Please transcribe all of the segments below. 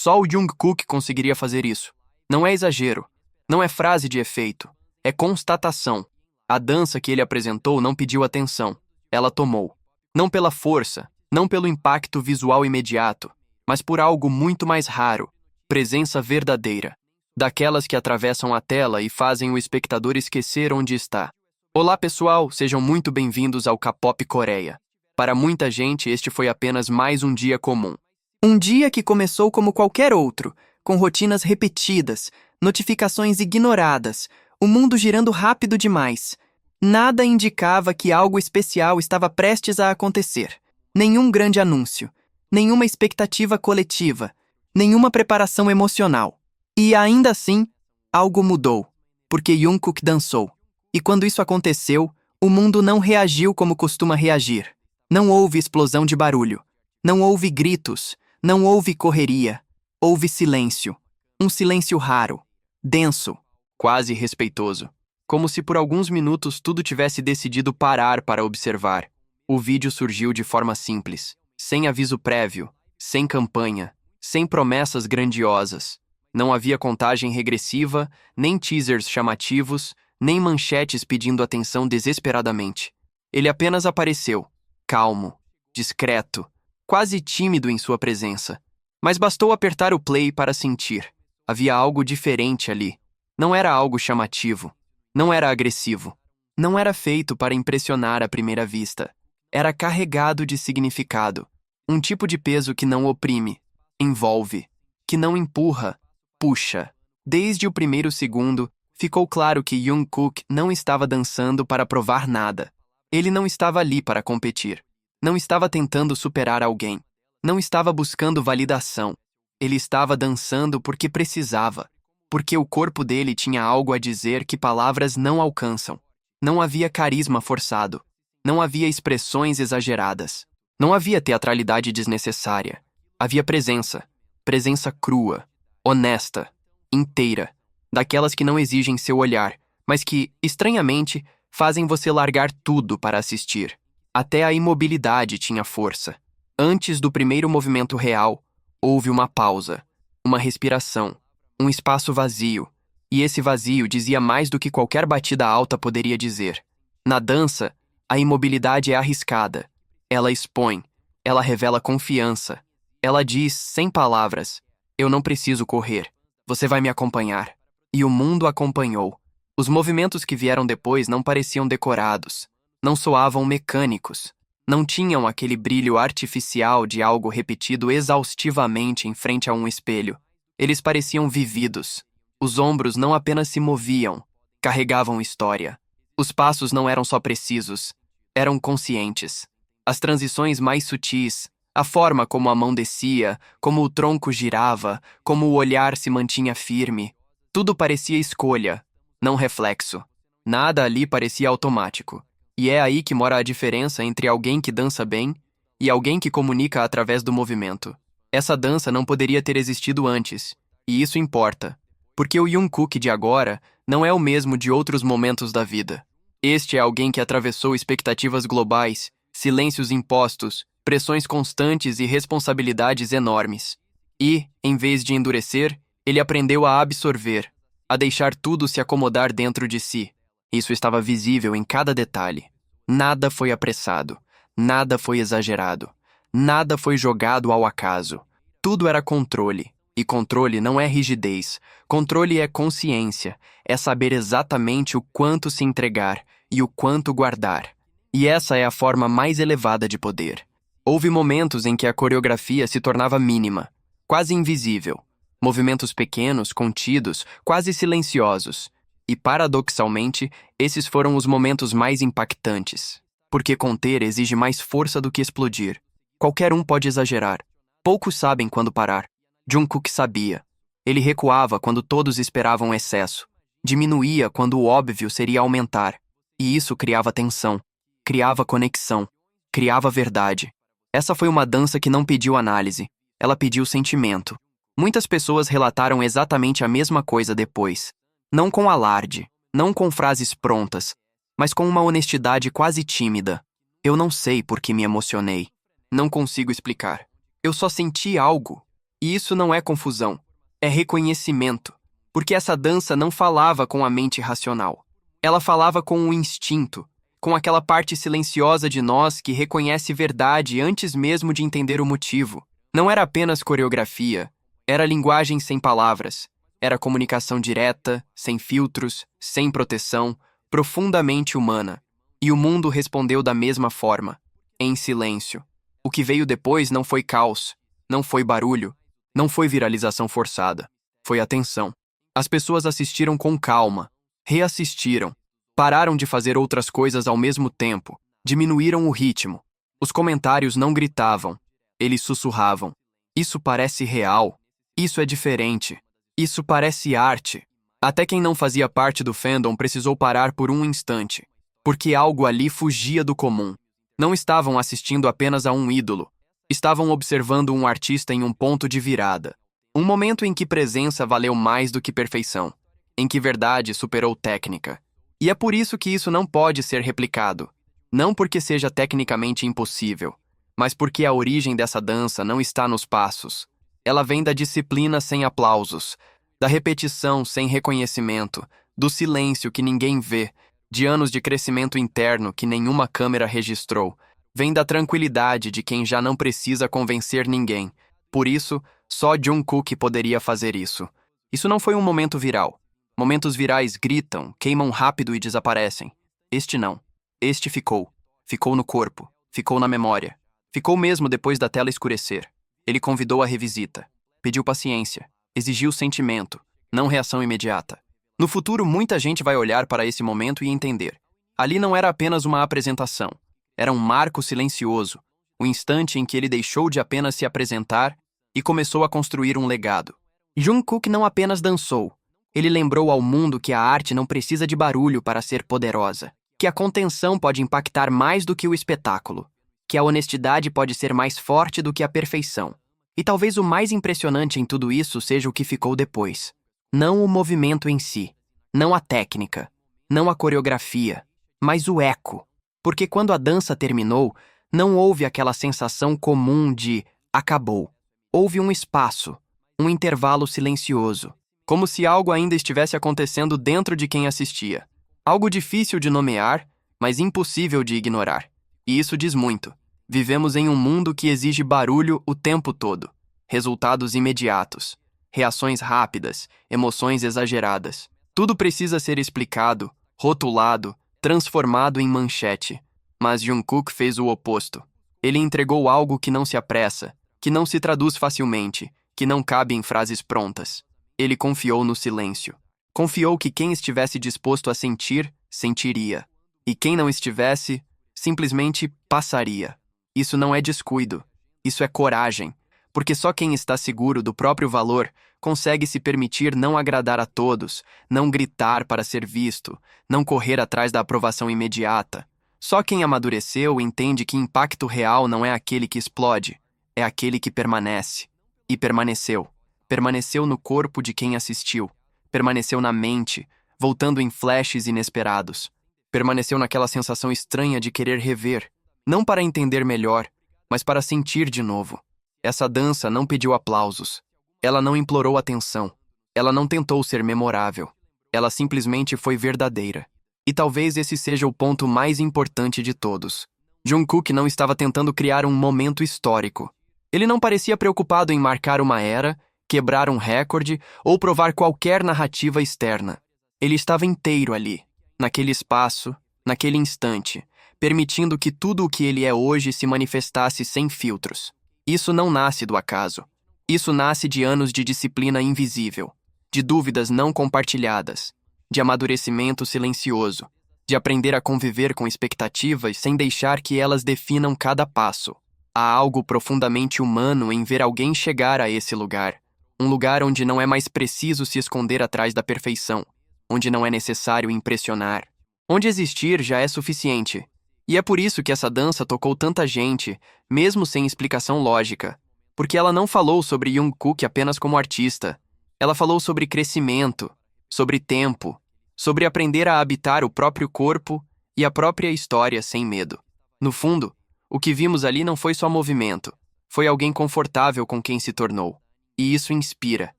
Só o Jungkook conseguiria fazer isso. Não é exagero. Não é frase de efeito. É constatação. A dança que ele apresentou não pediu atenção. Ela tomou. Não pela força, não pelo impacto visual imediato, mas por algo muito mais raro. Presença verdadeira. Daquelas que atravessam a tela e fazem o espectador esquecer onde está. Olá pessoal, sejam muito bem-vindos ao K-pop Coreia. Para muita gente, este foi apenas mais um dia comum. Um dia que começou como qualquer outro, com rotinas repetidas, notificações ignoradas, o mundo girando rápido demais. Nada indicava que algo especial estava prestes a acontecer. Nenhum grande anúncio, nenhuma expectativa coletiva, nenhuma preparação emocional. E ainda assim, algo mudou, porque Jungkook dançou. E quando isso aconteceu, o mundo não reagiu como costuma reagir. Não houve explosão de barulho. Não houve gritos. Não houve correria. Houve silêncio. Um silêncio raro, denso, quase respeitoso. Como se por alguns minutos tudo tivesse decidido parar para observar. O vídeo surgiu de forma simples, sem aviso prévio, sem campanha, sem promessas grandiosas. Não havia contagem regressiva, nem teasers chamativos, nem manchetes pedindo atenção desesperadamente. Ele apenas apareceu, calmo, discreto, quase tímido em sua presença. Mas bastou apertar o play para sentir. Havia algo diferente ali. Não era algo chamativo. Não era agressivo. Não era feito para impressionar à primeira vista. Era carregado de significado. Um tipo de peso que não oprime, envolve, que não empurra, puxa. Desde o primeiro segundo, ficou claro que Jungkook não estava dançando para provar nada. Ele não estava ali para competir. Não estava tentando superar alguém. Não estava buscando validação. Ele estava dançando porque precisava. Porque o corpo dele tinha algo a dizer que palavras não alcançam. Não havia carisma forçado. Não havia expressões exageradas. Não havia teatralidade desnecessária. Havia presença. Presença crua, honesta, inteira. Daquelas que não exigem seu olhar, mas que, estranhamente, fazem você largar tudo para assistir. Até a imobilidade tinha força. Antes do primeiro movimento real, houve uma pausa, uma respiração, um espaço vazio, e esse vazio dizia mais do que qualquer batida alta poderia dizer. Na dança, a imobilidade é arriscada. Ela expõe, ela revela confiança. Ela diz, sem palavras, eu não preciso correr, você vai me acompanhar. E o mundo acompanhou. Os movimentos que vieram depois não pareciam decorados, não soavam mecânicos, não tinham aquele brilho artificial de algo repetido exaustivamente em frente a um espelho. Eles pareciam vividos. Os ombros não apenas se moviam, carregavam história. Os passos não eram só precisos, eram conscientes. As transições mais sutis, a forma como a mão descia, como o tronco girava, como o olhar se mantinha firme, tudo parecia escolha, não reflexo. Nada ali parecia automático. E é aí que mora a diferença entre alguém que dança bem e alguém que comunica através do movimento. Essa dança não poderia ter existido antes, e isso importa, porque o Jungkook de agora não é o mesmo de outros momentos da vida. Este é alguém que atravessou expectativas globais, silêncios impostos, pressões constantes e responsabilidades enormes. E, em vez de endurecer, ele aprendeu a absorver, a deixar tudo se acomodar dentro de si. Isso estava visível em cada detalhe. Nada foi apressado, nada foi exagerado, nada foi jogado ao acaso. Tudo era controle, e controle não é rigidez. Controle é consciência, é saber exatamente o quanto se entregar e o quanto guardar. E essa é a forma mais elevada de poder. Houve momentos em que a coreografia se tornava mínima, quase invisível. Movimentos pequenos, contidos, quase silenciosos. E, paradoxalmente, esses foram os momentos mais impactantes. Porque conter exige mais força do que explodir. Qualquer um pode exagerar. Poucos sabem quando parar. Jungkook sabia. Ele recuava quando todos esperavam excesso. Diminuía quando o óbvio seria aumentar. E isso criava tensão. Criava conexão. Criava verdade. Essa foi uma dança que não pediu análise. Ela pediu sentimento. Muitas pessoas relataram exatamente a mesma coisa depois. Não com alarde, não com frases prontas, mas com uma honestidade quase tímida. Eu não sei por que me emocionei. Não consigo explicar. Eu só senti algo. E isso não é confusão, é reconhecimento. Porque essa dança não falava com a mente racional. Ela falava com o instinto, com aquela parte silenciosa de nós que reconhece verdade antes mesmo de entender o motivo. Não era apenas coreografia, era linguagem sem palavras. Era comunicação direta, sem filtros, sem proteção, profundamente humana. E o mundo respondeu da mesma forma, em silêncio. O que veio depois não foi caos, não foi barulho, não foi viralização forçada. Foi atenção. As pessoas assistiram com calma, reassistiram, pararam de fazer outras coisas ao mesmo tempo, diminuíram o ritmo. Os comentários não gritavam, eles sussurravam. Isso parece real, isso é diferente, isso parece arte. Até quem não fazia parte do fandom precisou parar por um instante, porque algo ali fugia do comum. Não estavam assistindo apenas a um ídolo, estavam observando um artista em um ponto de virada. Um momento em que presença valeu mais do que perfeição, em que verdade superou técnica. E é por isso que isso não pode ser replicado. Não porque seja tecnicamente impossível, mas porque a origem dessa dança não está nos passos. Ela vem da disciplina sem aplausos, da repetição sem reconhecimento, do silêncio que ninguém vê, de anos de crescimento interno que nenhuma câmera registrou. Vem da tranquilidade de quem já não precisa convencer ninguém. Por isso, só Jungkook poderia fazer isso. Isso não foi um momento viral. Momentos virais gritam, queimam rápido e desaparecem. Este não. Este ficou. Ficou no corpo. Ficou na memória. Ficou mesmo depois da tela escurecer. Ele convidou a revisita. Pediu paciência. Exigiu sentimento, não reação imediata. No futuro, muita gente vai olhar para esse momento e entender. Ali não era apenas uma apresentação. Era um marco silencioso. O instante em que ele deixou de apenas se apresentar e começou a construir um legado. Jungkook não apenas dançou. Ele lembrou ao mundo que a arte não precisa de barulho para ser poderosa, que a contenção pode impactar mais do que o espetáculo, que a honestidade pode ser mais forte do que a perfeição. E talvez o mais impressionante em tudo isso seja o que ficou depois. Não o movimento em si, não a técnica, não a coreografia, mas o eco. Porque quando a dança terminou, não houve aquela sensação comum de acabou. Houve um espaço, um intervalo silencioso, como se algo ainda estivesse acontecendo dentro de quem assistia. Algo difícil de nomear, mas impossível de ignorar. E isso diz muito. Vivemos em um mundo que exige barulho o tempo todo. Resultados imediatos, reações rápidas, emoções exageradas. Tudo precisa ser explicado, rotulado, transformado em manchete. Mas Jungkook fez o oposto. Ele entregou algo que não se apressa, que não se traduz facilmente, que não cabe em frases prontas. Ele confiou no silêncio. Confiou que quem estivesse disposto a sentir, sentiria. E quem não estivesse, simplesmente passaria. Isso não é descuido. Isso é coragem. Porque só quem está seguro do próprio valor consegue se permitir não agradar a todos, não gritar para ser visto, não correr atrás da aprovação imediata. Só quem amadureceu entende que impacto real não é aquele que explode, é aquele que permanece. E permaneceu. Permaneceu no corpo de quem assistiu. Permaneceu na mente, voltando em flashes inesperados. Permaneceu naquela sensação estranha de querer rever, não para entender melhor, mas para sentir de novo. Essa dança não pediu aplausos. Ela não implorou atenção. Ela não tentou ser memorável. Ela simplesmente foi verdadeira. E talvez esse seja o ponto mais importante de todos. Jungkook não estava tentando criar um momento histórico. Ele não parecia preocupado em marcar uma era, quebrar um recorde ou provar qualquer narrativa externa. Ele estava inteiro ali, naquele espaço, naquele instante, permitindo que tudo o que ele é hoje se manifestasse sem filtros. Isso não nasce do acaso. Isso nasce de anos de disciplina invisível, de dúvidas não compartilhadas, de amadurecimento silencioso, de aprender a conviver com expectativas sem deixar que elas definam cada passo. Há algo profundamente humano em ver alguém chegar a esse lugar. Um lugar onde não é mais preciso se esconder atrás da perfeição, onde não é necessário impressionar, onde existir já é suficiente. E é por isso que essa dança tocou tanta gente, mesmo sem explicação lógica. Porque ela não falou sobre Jungkook apenas como artista. Ela falou sobre crescimento, sobre tempo, sobre aprender a habitar o próprio corpo e a própria história sem medo. No fundo, o que vimos ali não foi só movimento, foi alguém confortável com quem se tornou. E isso inspira.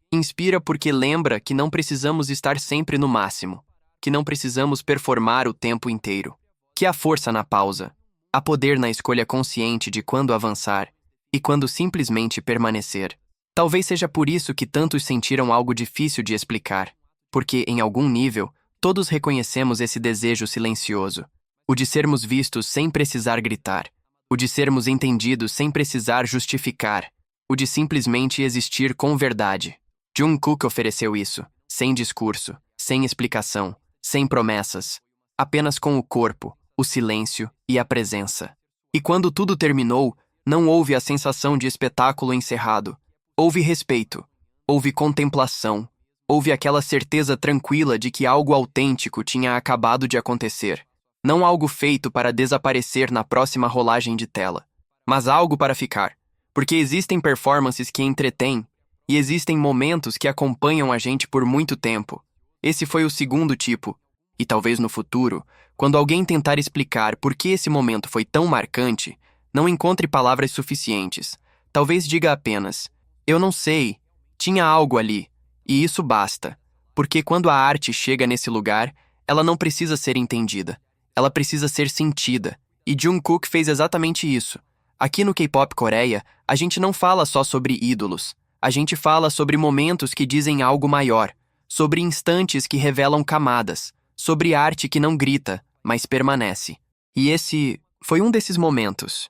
Inspira porque lembra que não precisamos estar sempre no máximo, que não precisamos performar o tempo inteiro, que há força na pausa, há poder na escolha consciente de quando avançar e quando simplesmente permanecer. Talvez seja por isso que tantos sentiram algo difícil de explicar, porque, em algum nível, todos reconhecemos esse desejo silencioso, o de sermos vistos sem precisar gritar, o de sermos entendidos sem precisar justificar, o de simplesmente existir com verdade. Jungkook ofereceu isso, sem discurso, sem explicação, sem promessas, apenas com o corpo, o silêncio e a presença. E quando tudo terminou, não houve a sensação de espetáculo encerrado. Houve respeito, houve contemplação, houve aquela certeza tranquila de que algo autêntico tinha acabado de acontecer. Não algo feito para desaparecer na próxima rolagem de tela, mas algo para ficar. Porque existem performances que entretêm e existem momentos que acompanham a gente por muito tempo. Esse foi o segundo tipo. E talvez no futuro, quando alguém tentar explicar por que esse momento foi tão marcante, não encontre palavras suficientes. Talvez diga apenas: eu não sei, tinha algo ali. E isso basta. Porque quando a arte chega nesse lugar, ela não precisa ser entendida. Ela precisa ser sentida. E Jungkook fez exatamente isso. Aqui no K-pop Coreia, a gente não fala só sobre ídolos. A gente fala sobre momentos que dizem algo maior, sobre instantes que revelam camadas, sobre arte que não grita, mas permanece. E esse foi um desses momentos.